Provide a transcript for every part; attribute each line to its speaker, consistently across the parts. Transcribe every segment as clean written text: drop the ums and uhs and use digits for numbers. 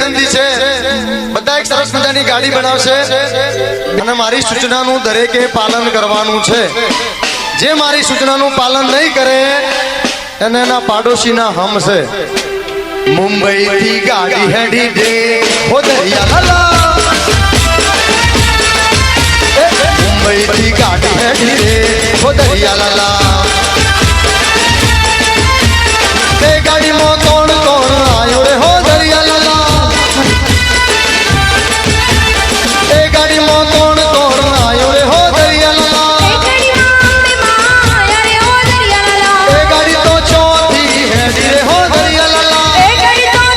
Speaker 1: વિનંતી છે બધા એક સરસ મજાની ગાડી બનાવશે અને મારી સૂચનાનું દરેકે પાલન કરવાનું છે। જે મારી સૂચનાનું પાલન નહીં કરે એને એના પાડોશીના હમ છે। મુંબઈ થી ગાડી હેડી દે હો દરિયા લાલા, મુંબઈ થી ગાડી હેડી દે હો દરિયા લાલા। તે ગાડીમાં કોણ કોણ આયો રે હો દરિયા લાલા, તે ગાડીમાં કોણ કોણ આયો રે હો દરિયા લાલા। એ ગાડી તો ચોથી હેડી રે હો દરિયા લાલા, એ ગાડીમાં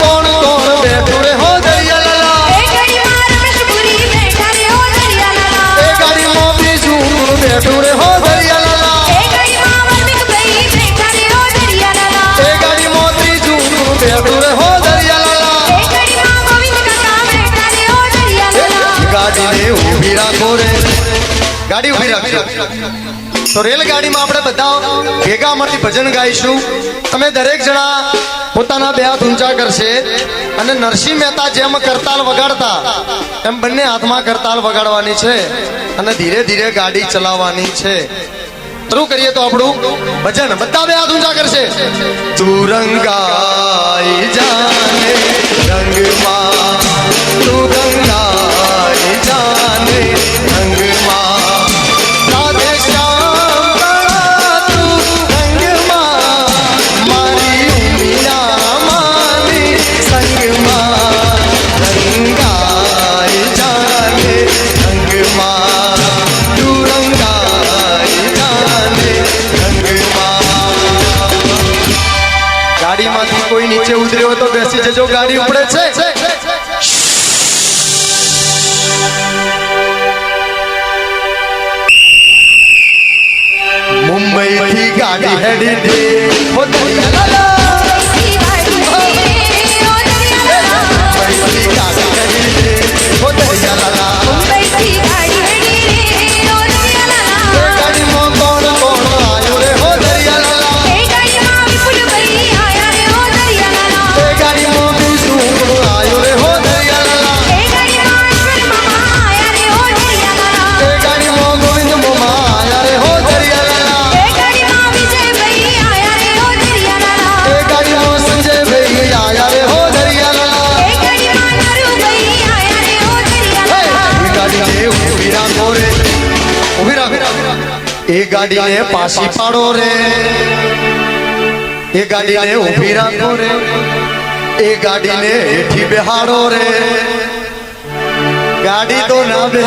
Speaker 1: કોણ કોણ બેઠું રે હો દરિયા લાલા, એ ગાડીમાં બીજું બેઠું રે હો દરિયા લાલા, એ ગાડીમાં ત્રીજું બેઠું રે હો દરિયા લાલા। ગાડીને ઊભી રાખો રે, ગાડી ઊભી રાખજો। તો રેલગાડીમાં આપણે બધા ભેગા મળીને ભજન ગાઈશું। તમે દરેક જણા પોતાના બે હાથ ઊંચા કરશે અને નરસિંહ મહેતા જેમ કરતાલ વગાડતા એમ બંને હાથમાં કરતાલ વગાડવાની છે અને ધીરે ધીરે ગાડી ચલાવવાની છે। શરૂ કરીએ તો આપણું ભજન। બધા બે હાથ ઊંચા કરશે। તું રંગાઈ જાને રંગમાં, તું રંગાઈ જાને રંગમાં, રાધે શ્યામ ગળા તું રંગમાં, મારી ઉમિયા માની સંગમાં, રંગાઈ જાને રંગમાં, તું રંગાઈ જાને રંગમાં। ગાડીમાંથી કોઈ નીચે ઉતર્યો તો બેસી જજો, ગાડી ઉપડે છે। મુંબઈ થી ગાડી હેડી દે હો દરિયા લાલા, મુંબઈ થી ગાડી હેડી દે હો દરિયા લાલા, એ ગાડીમાં કોણ કોણ આયો રે હો દરિયા લાલા, એ ગાડીમાં બીજું આયો રે હો દરિયા લાલા, એ ગાડીમાં ગોવિંદ મોમા આયા રે હો દરિયા લાલા, એ ગાડીમાં સંજયભાઈ આયા રે હો દરિયા લાલા। એ ગાડીને ઊભી રાખો રે, ઊભી રાખો। એ ગાડીને પાછી પાડો રે, એ ગાડીને ઊભી રાખો રે, એ ગાડીને હેઠી બેહાડો રે, ગાડી તો ના બે